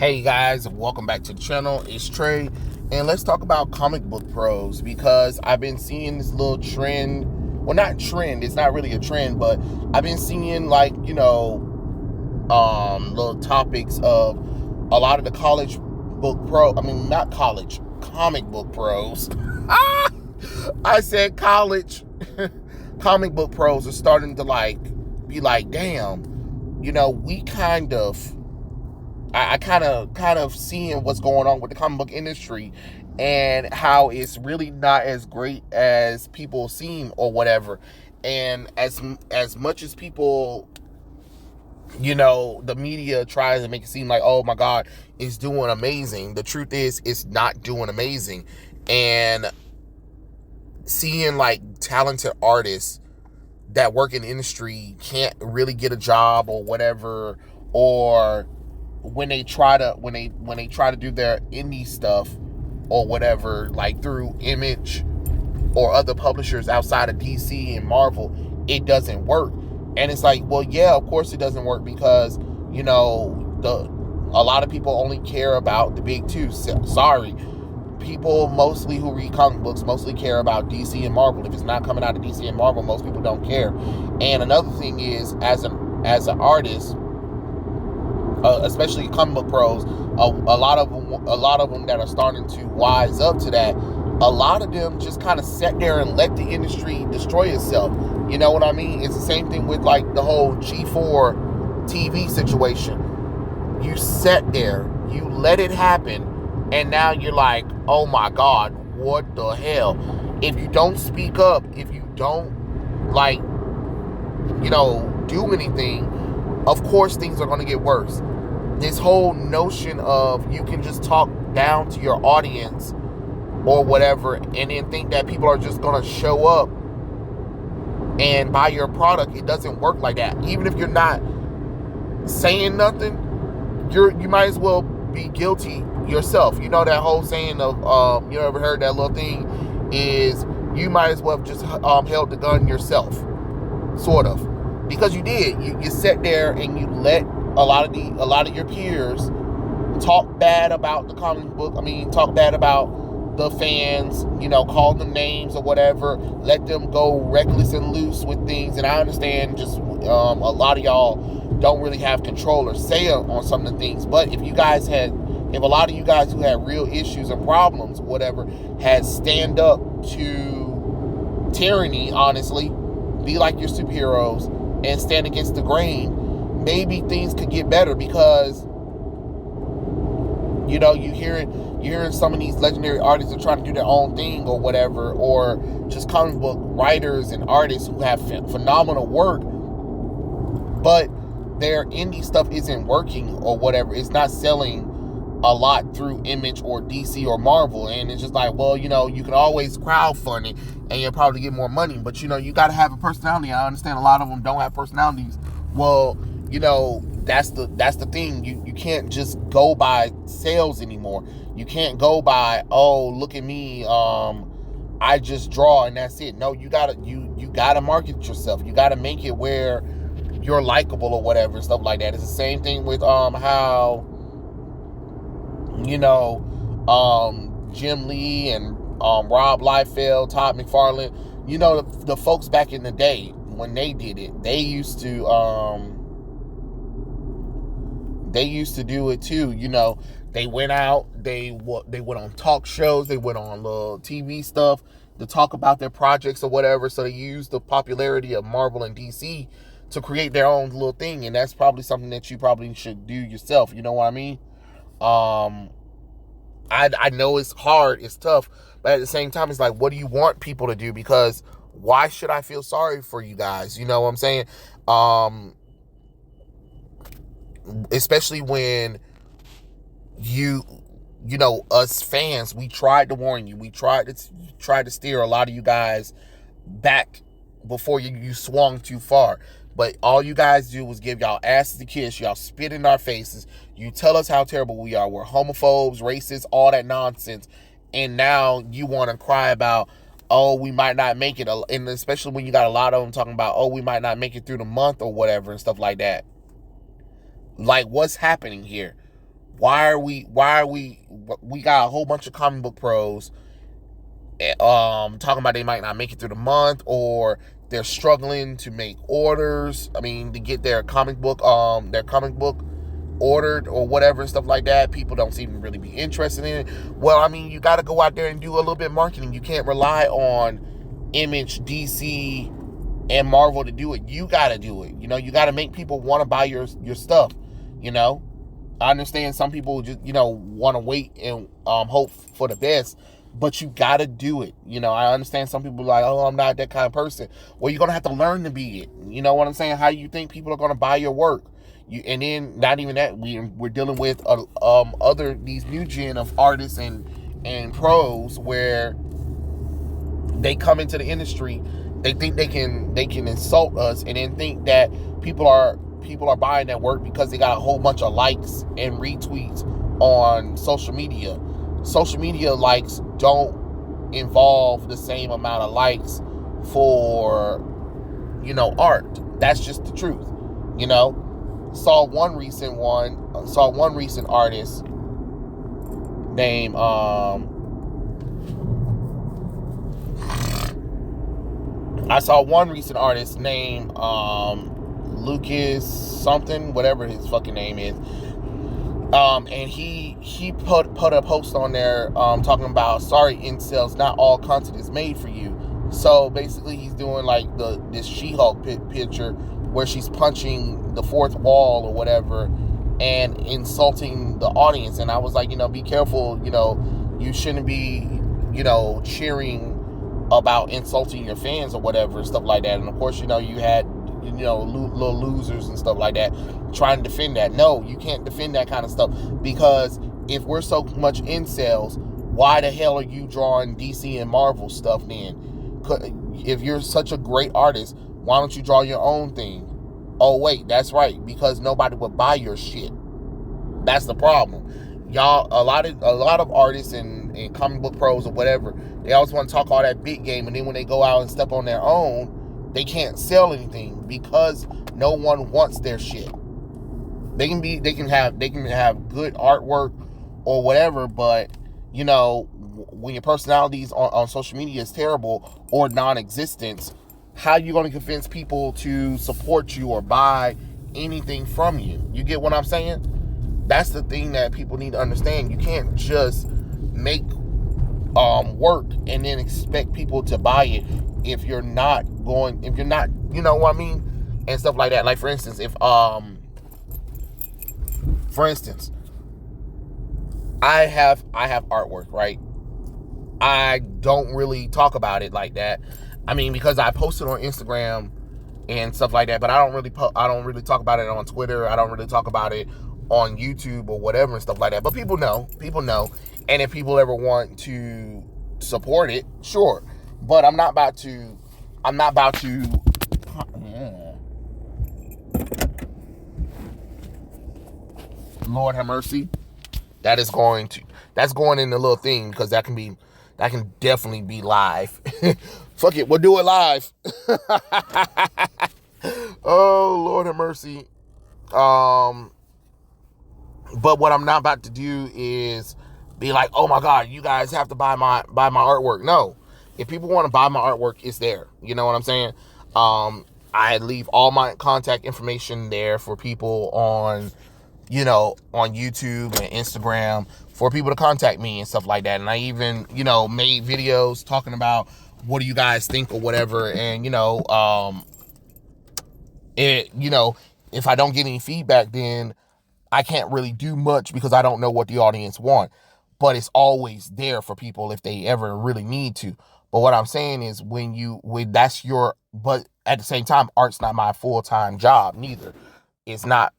Hey guys, welcome back to the channel. It's Trey, and let's talk about comic book pros, because I've been seeing this little trend. Well, not trend, it's not really a trend, but I've been seeing little topics of a lot of the comic book pros. I said college. Comic book pros are starting to be like, damn, we I kind of seeing what's going on with the comic book industry and how it's really not as great as people seem or whatever. And as much as people, the media tries to make it seem like, oh my God, it's doing amazing. The truth is, it's not doing amazing. And seeing talented artists that work in the industry can't really get a job or whatever, or when they try to do their indie stuff or whatever, like through Image or other publishers outside of DC and Marvel, it doesn't work. And it's like, well, yeah, of course it doesn't work, because a lot of people only care about the big two. Sorry, people mostly who read comic books mostly care about DC and Marvel. If it's not coming out of DC and Marvel, most people don't care. And another thing is, as an artist, especially comic book pros, a lot of them that are starting to wise up to that, a lot of them just kind of sat there and let the industry destroy itself. You know what I mean? It's the same thing with the whole G4 TV situation. You sat there, you let it happen, and now you're like, oh my God, what the hell? If you don't speak up, if you don't do anything, of course things are going to get worse. This whole notion of you can just talk down to your audience or whatever, and then think that people are just going to show up and buy your product, it doesn't work like that. Even if you're not saying nothing, you might as well be guilty yourself. You know that whole saying of, you ever heard that little thing, is you might as well have just held the gun yourself, sort of. Because you did. You sat there and you let a lot of your peers talk bad about the comic book. Talk bad about the fans, call them names or whatever, let them go reckless and loose with things. And I understand just a lot of y'all don't really have control or say on some of the things. But if a lot of you guys who had real issues and problems, whatever, had stand up to tyranny, honestly, be like your superheroes and stand against the grain, maybe things could get better. Because you're hearing some of these legendary artists are trying to do their own thing or whatever, or just comic book writers and artists who have phenomenal work, but their indie stuff isn't working or whatever. It's not selling a lot through Image or DC or Marvel. And it's just like, well, you can always crowdfund it and you'll probably get more money, but you got to have a personality. I understand a lot of them don't have personalities. Well, that's the thing. You can't just go by sales anymore. You can't go by, oh, look at me, I just draw and that's it. No, you gotta market yourself. You gotta make it where you're likable or whatever, stuff like that. It's the same thing with how Jim Lee and Rob Liefeld, Todd McFarlane, the folks back in the day when they did it, they used to do it too. They went out, they went on talk shows, they went on little TV stuff to talk about their projects or whatever. So they used the popularity of Marvel and DC to create their own little thing. And that's probably something that you probably should do yourself. You know what I mean? I know it's hard, it's tough, but at the same time, it's like, what do you want people to do? Because why should I feel sorry for you guys? You know what I'm saying? Especially when us fans, we tried to warn you. We tried to steer a lot of you guys back before you swung too far. But all you guys do was give y'all asses a kiss. Y'all spit in our faces. You tell us how terrible we are. We're homophobes, racists, all that nonsense. And now you want to cry about, oh, we might not make it. And especially when you got a lot of them talking about, oh, we might not make it through the month or whatever and stuff like that. Like, what's happening here? We got a whole bunch of comic book pros talking about they might not make it through the month, or they're struggling to make orders. I mean, to get their comic book ordered or whatever and stuff like that. People don't seem to really be interested in it. Well, I mean, you got to go out there and do a little bit of marketing. You can't rely on Image, DC, and Marvel to do it. You got to do it. You got to make people want to buy your stuff. You know, I understand some people just want to wait and hope for the best, but you got to do it. I understand some people are like, oh, I'm not that kind of person. Well, you're gonna have to learn to be it. You know what I'm saying? How you think people are gonna buy your work? And then not even that, we're dealing with these new gen of artists and pros where they come into the industry, they think they can insult us, and then think that people are buying that work because they got a whole bunch of likes and retweets on social media. Social media likes don't involve the same amount of likes for art. That's just the truth. Saw one recent artist named Lucas something, whatever his fucking name is. And he put a post on there talking about, sorry incels, not all content is made for you. So basically he's doing like this She-Hulk picture where she's punching the fourth wall or whatever and insulting the audience. And I was like, be careful, you shouldn't be, cheering about insulting your fans or whatever, stuff like that. And of course, you had little losers and stuff like that trying to defend that. No, you can't defend that kind of stuff, because if we're so much incels, why the hell are you drawing DC and Marvel stuff then? If you're such a great artist, why don't you draw your own thing? Oh wait, that's right, because nobody would buy your shit. That's the problem. Y'all, a lot of artists and comic book pros or whatever, they always want to talk all that big game, and then when they go out and step on their own, they can't sell anything because no one wants their shit. They can have good artwork or whatever, but when your personalities on social media is terrible or non-existent, how are you going to convince people to support you or buy anything from you? You get what I'm saying? That's the thing that people need to understand. You can't just make work and then expect people to buy it if you're not, you know what I mean, and stuff like that. Like for instance, I have artwork, right? I don't really talk about it like that. I mean, because I post it on Instagram and stuff like that, but I don't really talk about it on Twitter. I don't really talk about it on YouTube or whatever and stuff like that. But people know. And if people ever want to support it, sure. But I'm not about to Lord have mercy. That's going in the little thing, because that can definitely be live. Fuck it, we'll do it live. Oh, Lord have mercy. But what I'm not about to do is be like, oh my God, you guys have to buy my artwork. No. If people want to buy my artwork, it's there. You know what I'm saying? I leave all my contact information there for people on YouTube and Instagram, for people to contact me and stuff like that. And I even, made videos talking about what do you guys think or whatever. And, if I don't get any feedback, then I can't really do much, because I don't know what the audience want. But it's always there for people if they ever really need to. But what I'm saying is, but at the same time, art's not my full-time job neither. It's not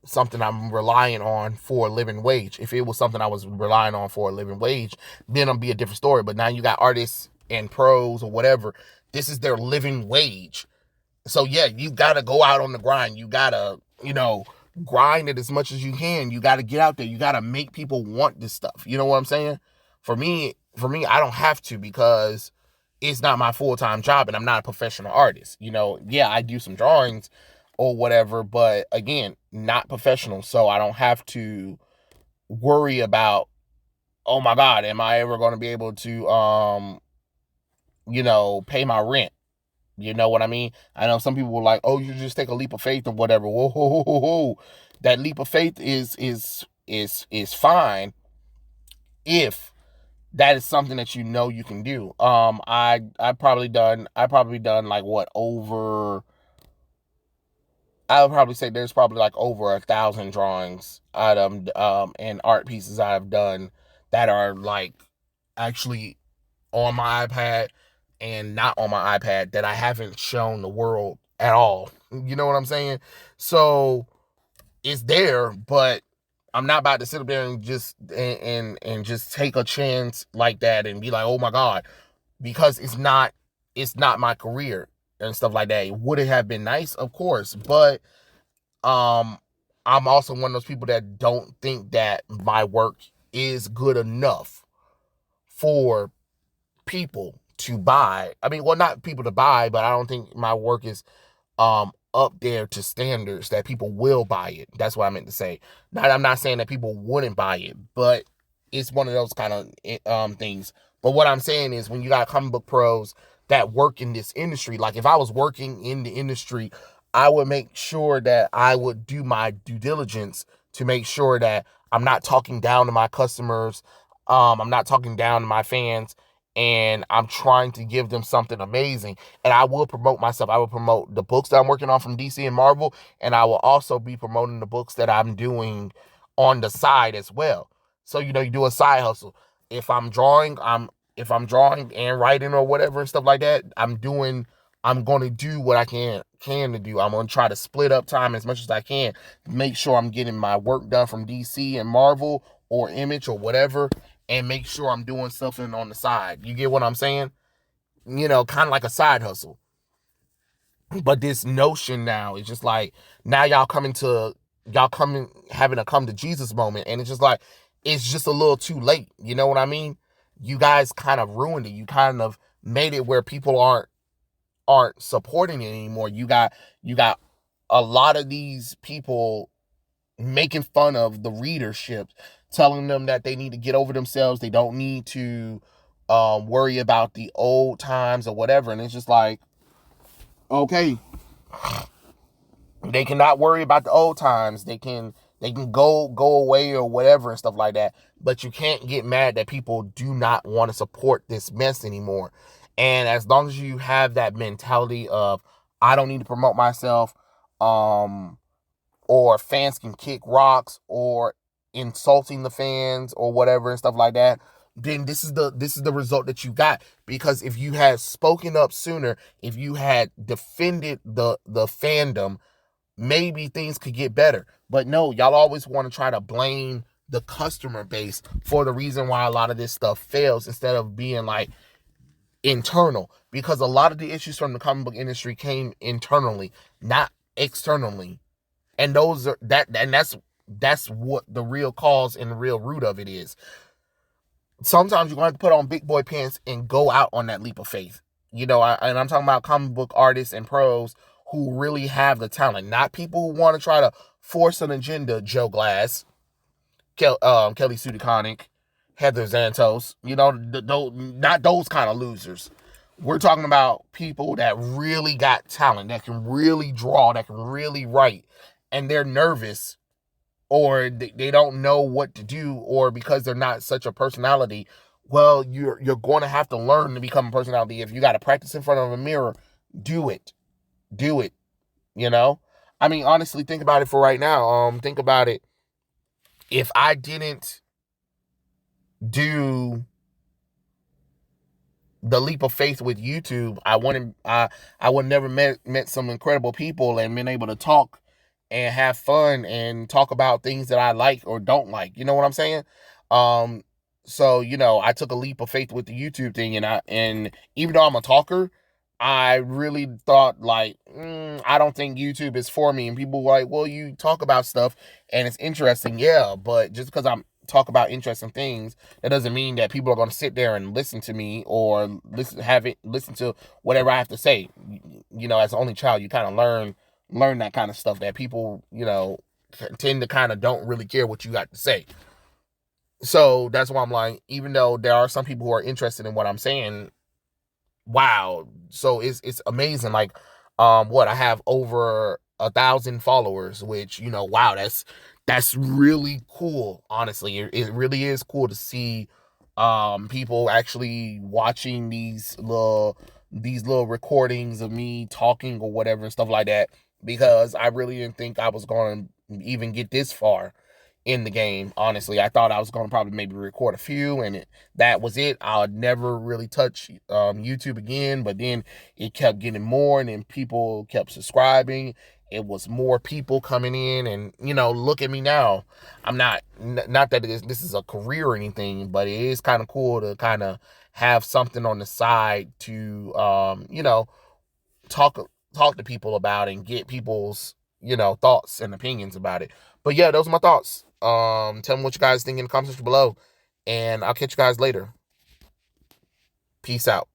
something I'm relying on for a living wage. If it was something I was relying on for a living wage, then it'll be a different story. But now you got artists and pros or whatever. This is their living wage. So yeah, you got to go out on the grind. You got to, grind it as much as you can. You got to get out there. You got to make people want this stuff. You know what I'm saying? For me, I don't have to, because it's not my full-time job and I'm not a professional artist. Yeah, I do some drawings or whatever, but again, not professional. So I don't have to worry about, oh my God, am I ever going to be able to, pay my rent? You know what I mean? I know some people were like, "Oh, you just take a leap of faith or whatever." Whoa, whoa, whoa, whoa, whoa. That leap of faith is fine if that is something that you know you can do. I probably done like what over. I would probably say there's probably like over 1,000 drawings and art pieces I've done that are like actually on my iPad and not on my iPad that I haven't shown the world at all. You know what I'm saying? So it's there, but I'm not about to sit up there and just take a chance like that and be like, oh my God, because it's not my career and stuff like that. Would it have been nice? Of course, but um I'm also one of those people that don't think that my work is good enough for people to buy. I mean, well, not people to buy, but I don't think my work is up there to standards that people will buy it. That's what I meant to say. I'm not saying that people wouldn't buy it, but it's one of those kind of things. But what I'm saying is when you got comic book pros that work in this industry, like if I was working in the industry, I would make sure that I would do my due diligence to make sure that I'm not talking down to my customers, I'm not talking down to my fans, and I'm trying to give them something amazing. And I will promote myself. I will promote the books that I'm working on from DC and Marvel, and I will also be promoting the books that I'm doing on the side as well. So you do a side hustle. If I'm drawing, if I'm drawing and writing or whatever and stuff like that, I'm going to do what I can to do. I'm going to try to split up time as much as I can. Make sure I'm getting my work done from DC and Marvel or Image or whatever, and make sure I'm doing something on the side. You get what I'm saying? Kind of like a side hustle. But this notion now is just like, now y'all coming having a come to Jesus moment, and it's just like, it's just a little too late. You know what I mean? You guys kind of ruined it. You kind of made it where people aren't supporting it anymore. You got a lot of these people making fun of the readership, telling them that they need to get over themselves. They don't need to worry about the old times or whatever. And it's just like, okay, they cannot worry about the old times. They can go away or whatever and stuff like that. But you can't get mad that people do not want to support this mess anymore. And as long as you have that mentality of, I don't need to promote myself, or fans can kick rocks, or insulting the fans or whatever and stuff like that, then this is the result that you got. Because if you had spoken up sooner, if you had defended the fandom, maybe things could get better. But no, y'all always want to try to blame the customer base for the reason why a lot of this stuff fails, instead of being like internal. Because a lot of the issues from the comic book industry came internally, not externally. And that's what the real cause and the real root of it is. Sometimes you're going to have to put on big boy pants and go out on that leap of faith. And I'm talking about comic book artists and pros who really have the talent, not people who want to try to force an agenda. Joe Glass, Kelly Sue DeConnick, Heather Xantos, not those kind of losers. We're talking about people that really got talent, that can really draw, that can really write, and they're nervous, or they don't know what to do, or because they're not such a personality. Well, you're going to have to learn to become a personality. If you got to practice in front of a mirror, do it. Do it. I mean, honestly, think about it for right now. Think about it. If I didn't do the leap of faith with YouTube, I would never met some incredible people and been able to talk and have fun and talk about things that I like or don't like. You know what I'm saying? Um, so I took a leap of faith with the YouTube thing, and even though I'm a talker, I really thought like, I don't think YouTube is for me. And people were like, well, you talk about stuff and it's interesting, yeah, but just because I'm talk about interesting things, that doesn't mean that people are going to sit there and listen to me or listen to whatever I have to say. As an only child, you kind of learn that kind of stuff, that people, tend to kind of don't really care what you got to say. So that's why I'm like, even though there are some people who are interested in what I'm saying, wow. So it's amazing. Like, what, I have over 1,000 followers, which, wow, that's really cool. Honestly, it really is cool to see people actually watching these little recordings of me talking or whatever and stuff like that, because I really didn't think I was going to even get this far in the game. Honestly, I thought I was going to probably maybe record a few, and that was it. I would never really touch YouTube again. But then it kept getting more, and then people kept subscribing. It was more people coming in, and look at me now. I'm not that this is a career or anything, but it is kind of cool to kind of have something on the side to talk talk to people about and get people's thoughts and opinions about it. But yeah, those are my thoughts. Tell me what you guys think in the comment section below, and I'll catch you guys later. Peace out.